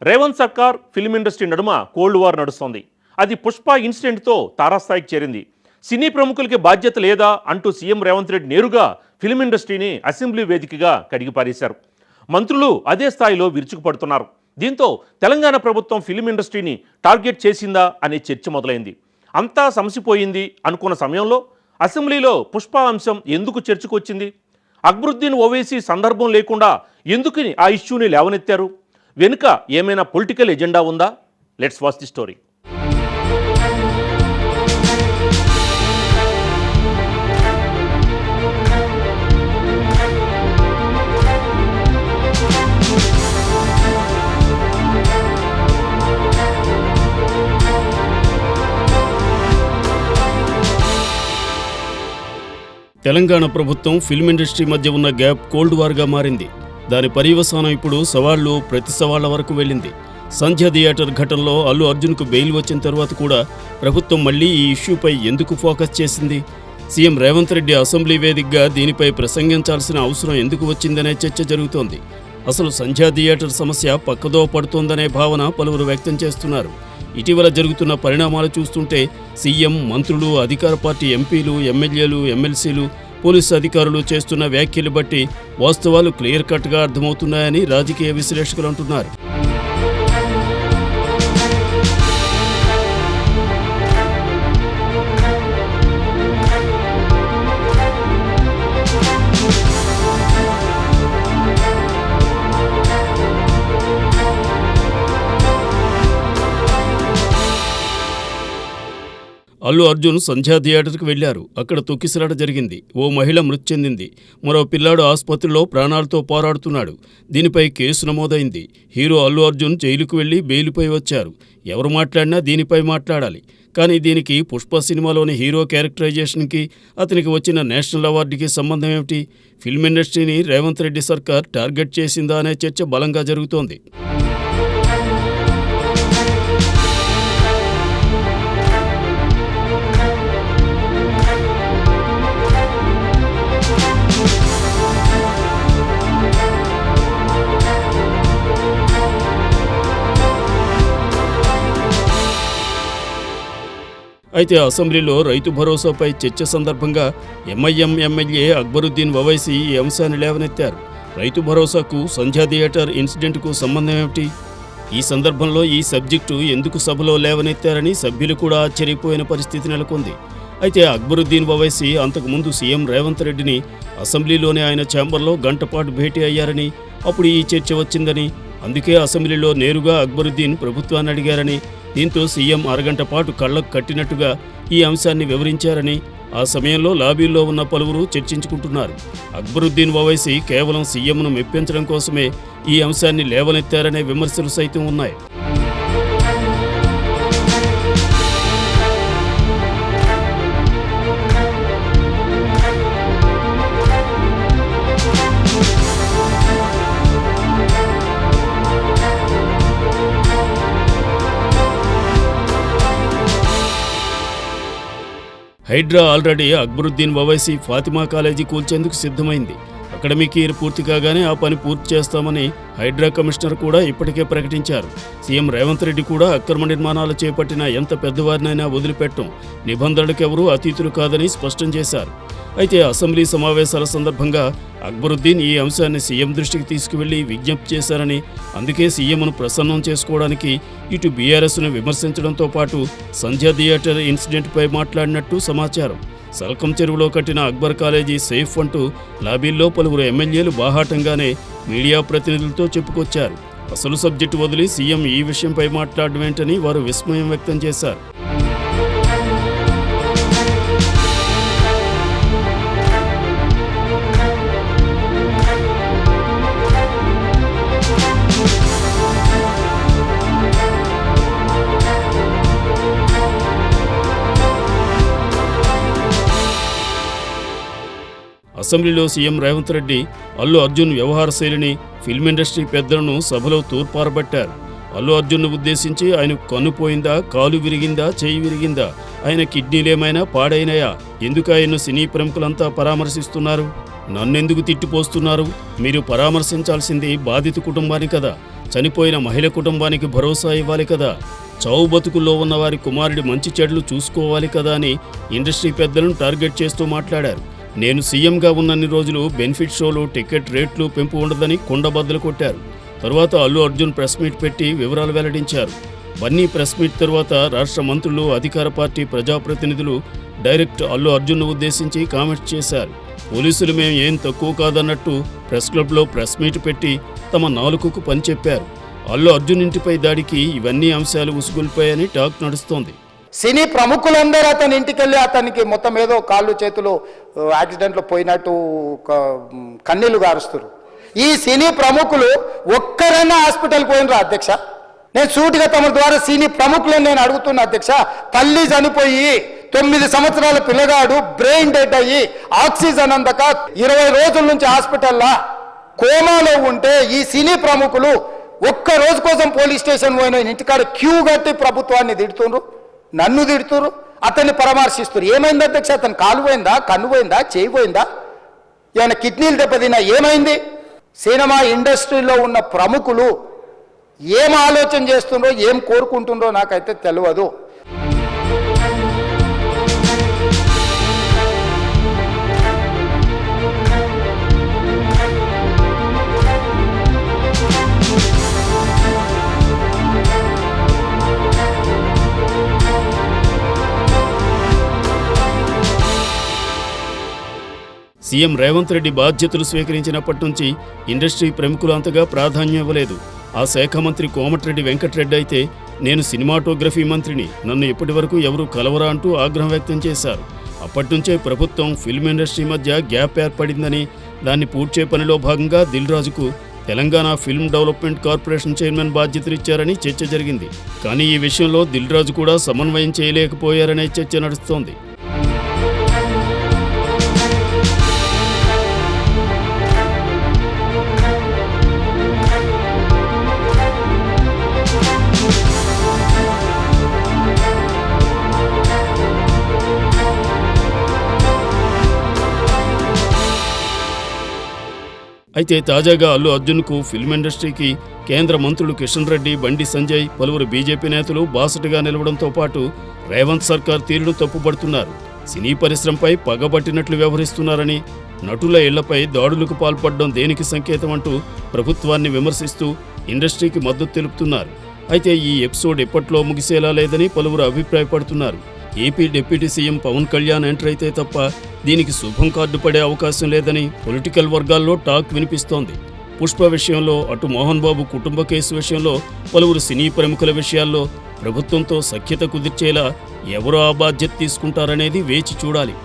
రేవంత్ సర్కార్ film industry నడుమ cold war నడుస్తోంది. అది పుష్ప ఇన్సిడెంట్తో తారాస్థాయికి చేరింది. సినీ ప్రముఖులకి బాధ్యత లేదా అంటూ సీఎం రేవంత్ రెడ్డి నేరుగా ఫిల్మ్ ఇండస్ట్రీని అసెంబ్లీ వేదికగా కడిగిపారేశారు. మంత్రులు అదే స్థాయిలో విరుచుకుపడుతున్నారు. దీంతో తెలంగాణ ప్రభుత్వం ఫిల్మ్ ఇండస్ట్రీని టార్గెట్ చేసిందా అనే చర్చ మొదలైంది. అంతా సమసిపోయింది అనుకున్న సమయంలో అసెంబ్లీలో పుష్ప అంశం ఎందుకు చర్చకు వచ్చింది? అక్బరుద్దీన్ ఓవైసీ సందర్భం లేకుండా ఎందుకు ఆ ఇష్యూని లేవనెత్తారు? వెనుక ఏమైనా పొలిటికల్ ఎజెండా ఉందా? Let's watch the story. Telangana ప్రభుత్వం ఫిల్మ్ ఇండస్ట్రీ మధ్య ఉన్న గ్యాప్ కోల్డ్ వార్గా మారింది. దాని పర్యవసానం ఇప్పుడు సవాళ్లు ప్రతి సవాళ్ల వరకు వెళ్ళింది. సంధ్య థియేటర్ ఘటనలో అల్లు అర్జున్కు బెయిల్ వచ్చిన తర్వాత కూడా ప్రభుత్వం మళ్లీ ఈ ఇష్యూపై ఎందుకు ఫోకస్ చేసింది? సీఎం రేవంత్ రెడ్డి అసెంబ్లీ వేదికగా దీనిపై ప్రసంగించాల్సిన అవసరం ఎందుకు వచ్చిందనే చర్చ జరుగుతోంది. అసలు సంధ్య థియేటర్ సమస్య పక్కదో పడుతోందనే భావన పలువురు వ్యక్తం చేస్తున్నారు. ఇటీవల జరుగుతున్న పరిణామాలు చూస్తుంటే సీఎం, మంత్రులు, అధికార పార్టీ ఎంపీలు, ఎమ్మెల్యేలు, ఎమ్మెల్సీలు, పోలీసు అధికారులు చేస్తున్న వ్యాఖ్యలు బట్టి వాస్తవాలు క్లియర్ కట్గా అర్థమవుతున్నాయని రాజకీయ విశ్లేషకులు అంటున్నారు. అల్లు అర్జున్ సంధ్యా థియేటర్కి వెళ్లారు. అక్కడ తొక్కిసలాట జరిగింది. ఓ మహిళ మృతి చెందింది. మరో పిల్లాడు ఆసుపత్రిలో ప్రాణాలతో పోరాడుతున్నాడు. దీనిపై కేసు నమోదైంది. హీరో అల్లు అర్జున్ జైలుకు వెళ్లి బెయిలుపై వచ్చారు. ఎవరు మాట్లాడినా దీనిపై మాట్లాడాలి. కానీ దీనికి పుష్ప సినిమాలోని హీరో క్యారెక్టరైజేషన్కి, అతనికి వచ్చిన నేషనల్ అవార్డుకి సంబంధం ఏమిటి? ఫిల్మ్ ఇండస్ట్రీని రేవంత్ రెడ్డి సర్కార్ టార్గెట్ చేసిందా అనే చర్చ బలంగా జరుగుతోంది. అయితే అసెంబ్లీలో రైతు భరోసాపై చర్చ సందర్భంగా ఎంఐఎం ఎమ్మెల్యే అక్బరుద్దీన్ ఓవైసీ ఈ అంశాన్ని లేవనెత్తారు. రైతు భరోసాకు సంధ్యా థియేటర్ ఇన్సిడెంట్కు సంబంధం ఏమిటి? ఈ సందర్భంలో ఈ సబ్జెక్టు ఎందుకు సభలో లేవనెత్తారని సభ్యులు కూడా ఆశ్చర్యపోయిన పరిస్థితి నెలకొంది. అయితే అక్బరుద్దీన్ ఓవైసీ అంతకుముందు సీఎం రేవంత్ రెడ్డిని అసెంబ్లీలోని ఆయన ఛాంబర్లో గంటపాటు భేటీ అయ్యారని, అప్పుడు ఈ చర్చ వచ్చిందని, అందుకే అసెంబ్లీలో నేరుగా అక్బరుద్దీన్ ప్రభుత్వాన్ని అడిగారని, దీంతో సీఎం అరగంట పాటు కళ్లకు కట్టినట్టుగా ఈ అంశాన్ని వివరించారని ఆ సమయంలో లాబీల్లో ఉన్న పలువురు చర్చించుకుంటున్నారు. అక్బరుద్దీన్ ఓవైసీ కేవలం సీఎంను మెప్పించడం కోసమే ఈ అంశాన్ని లేవనెత్తారనే విమర్శలు సైతం ఉన్నాయి. హైడ్రా ఆల్రెడీ అక్బరుద్దీన్ ఓవైసీ ఫాతిమా కాలేజీ కూల్చేందుకు సిద్ధమైంది. అకాడమిక్ ఇయర్ పూర్తి కాగానే ఆ పని పూర్తి చేస్తామని హైడ్రా కమిషనర్ కూడా ఇప్పటికే ప్రకటించారు. సీఎం రేవంత్ రెడ్డి కూడా అక్రమ నిర్మాణాలు చేపట్టిన ఎంత పెద్దవారినైనా వదిలిపెట్టం, నిబంధనలకెవరూ అతీతులు కాదని స్పష్టం చేశారు. అయితే అసెంబ్లీ సమావేశాల సందర్భంగా అక్బరుద్దీన్ ఈ అంశాన్ని సీఎం దృష్టికి తీసుకువెళ్లి విజ్ఞప్తి చేశారని, అందుకే సీఎంను ప్రసన్నం చేసుకోవడానికి ఇటు బీఆర్ఎస్ను విమర్శించడంతో పాటు సంధ్యా థియేటర్ ఇన్సిడెంట్పై మాట్లాడినట్టు సమాచారం. సల్కం చెరువులో కట్టిన అక్బర్ కాలేజీ సేఫ్ అంటూ లాబీల్లో పలువురు ఎమ్మెల్యేలు బాహాటంగానే మీడియా ప్రతినిధులతో చెప్పుకొచ్చారు. అసలు సబ్జెక్టు వదిలి సీఎం ఈ విషయంపై మాట్లాడమేంటని వారు విస్మయం వ్యక్తం చేశారు. అసెంబ్లీలో సీఎం రేవంత్ రెడ్డి అల్లు అర్జున్ వ్యవహార శైలిని, ఫిల్మ్ ఇండస్ట్రీ పెద్దలను సభలో తూర్పారబట్టారు. అల్లు అర్జున్ను ఉద్దేశించి ఆయన కన్ను పోయిందా, కాలు విరిగిందా, చేయి విరిగిందా, ఆయన కిడ్నీలేమైనా పాడైనాయా, ఎందుకు ఆయన్ను సినీ ప్రముఖులంతా పరామర్శిస్తున్నారు? నన్నెందుకు తిట్టిపోస్తున్నారు? మీరు పరామర్శించాల్సింది బాధిత కుటుంబాన్ని కదా, చనిపోయిన మహిళ కుటుంబానికి భరోసా ఇవ్వాలి కదా, చావు బతుకుల్లో ఉన్న వారి కుమారుడి మంచి చెడులు చూసుకోవాలి కదా అని ఇండస్ట్రీ పెద్దలను టార్గెట్ చేస్తూ మాట్లాడారు. నేను సీఎంగా ఉన్నన్ని రోజులు బెనిఫిట్ షోలు, టికెట్ రేట్లు పెంపు ఉండదని కుండబద్దలు కొట్టారు. తరువాత అల్లు అర్జున్ ప్రెస్ మీట్ పెట్టి వివరాలు వెల్లడించారు. బన్నీ ప్రెస్ మీట్ తరువాత రాష్ట్ర మంత్రులు, అధికార పార్టీ ప్రజాప్రతినిధులు డైరెక్ట్ అల్లు అర్జున్ను ఉద్దేశించి కామెంట్స్ చేశారు. పోలీసులు మేము ఏం తక్కువ కాదన్నట్టు ప్రెస్ క్లబ్లో ప్రెస్ మీట్ పెట్టి తమ నాలుకకు పని చెప్పారు. అల్లు అర్జున్ ఇంటిపై దాడికి ఇవన్నీ అంశాలు ఉసుగొల్పాయని టాక్ నడుస్తోంది. సినీ ప్రముఖులందరూ అతని ఇంటికి వెళ్ళి అతనికి మొత్తం ఏదో కాళ్ళు చేతులు యాక్సిడెంట్లో పోయినట్టు కన్నీళ్లు గారుస్తారు. ఈ సినీ ప్రముఖులు ఒక్కరైనా హాస్పిటల్ పోయినరా అధ్యక్ష? నేను సూటిగా తమ ద్వారా సినీ ప్రముఖులను నేను అడుగుతున్నా అధ్యక్ష. తల్లి చనిపోయి 9 సంవత్సరాల పిల్లగాడు బ్రెయిన్ డెడ్ అయ్యి ఆక్సిజన్ అందక 20 రోజుల నుంచి హాస్పిటల్లో కోమాలో ఉంటే ఈ సినీ ప్రముఖులు ఒక్క రోజు కోసం పోలీస్ స్టేషన్ పోయిన ఇంటికాడ క్యూ కట్టి ప్రభుత్వాన్ని తిడుతుండ్రు, నన్ను తిడుతురు, అతన్ని పరామర్శిస్తున్నారు. ఏమైంది అధ్యక్ష? అతను కాలు పోయిందా, కన్ను పోయిందా, చేయి పోయిందా, ఏమైనా కిడ్నీలు దెబ్బతిన్నా, ఏమైంది? సినిమా ఇండస్ట్రీలో ఉన్న ప్రముఖులు ఏం ఆలోచన చేస్తుండ్రో, ఏం కోరుకుంటుండ్రో నాకైతే తెలియదు. సీఎం రేవంత్ రెడ్డి బాధ్యతలు స్వీకరించినప్పటి నుంచి ఇండస్ట్రీ ప్రముఖులు అంతగా ప్రాధాన్యం ఇవ్వలేదు. ఆ శాఖ మంత్రి కోమటిరెడ్డి వెంకటరెడ్డి అయితే నేను సినిమాటోగ్రఫీ మంత్రిని, నన్ను ఇప్పటి వరకు ఎవరూ కలవరా అంటూ ఆగ్రహం వ్యక్తం చేశారు. అప్పటినుంచే ప్రభుత్వం ఫిల్మ్ ఇండస్ట్రీ మధ్య గ్యాప్ ఏర్పడిందని, దాన్ని పూడ్చే పనిలో భాగంగా దిల్ రాజుకు Telangana film development corporation chairman బాధ్యతలు ఇచ్చారని చర్చ జరిగింది. కానీ ఈ విషయంలో దిల్ రాజు కూడా సమన్వయం చేయలేకపోయారనే చర్చ నడుస్తోంది. అయితే తాజాగా అల్లు అర్జున్కు ఫిల్మ్ ఇండస్ట్రీకి కేంద్ర మంత్రులు కిషన్ రెడ్డి, బండి సంజయ్, పలువురు బీజేపీ నేతలు బాసటగా నిలవడంతో పాటు రేవంత్ సర్కార్ తీరును తప్పుపడుతున్నారు. సినీ పరిశ్రమపై పగబట్టినట్లు వ్యవహరిస్తున్నారని, నటుల ఇళ్లపై దాడులకు పాల్పడడం దేనికి సంకేతం అంటూ ప్రభుత్వాన్ని విమర్శిస్తూ ఇండస్ట్రీకి మద్దతు తెలుపుతున్నారు. అయితే ఈ ఎపిసోడ్ ఎప్పట్లో ముగిసేలా లేదని పలువురు అభిప్రాయపడుతున్నారు. AP deputy CM Pawan Kalyan enter అయితే తప్ప దీనికి శుభం కార్డు పడే అవకాశం లేదని పొలిటికల్ వర్గాల్లో టాక్ వినిపిస్తోంది. పుష్ప విషయంలో, అటు మోహన్ బాబు కుటుంబ కేసు విషయంలో, పలువురు సినీ ప్రముఖుల విషయాల్లో ప్రభుత్వంతో సఖ్యత కుదిర్చేలా ఎవరు ఆ బాధ్యత తీసుకుంటారనేది వేచి చూడాలి.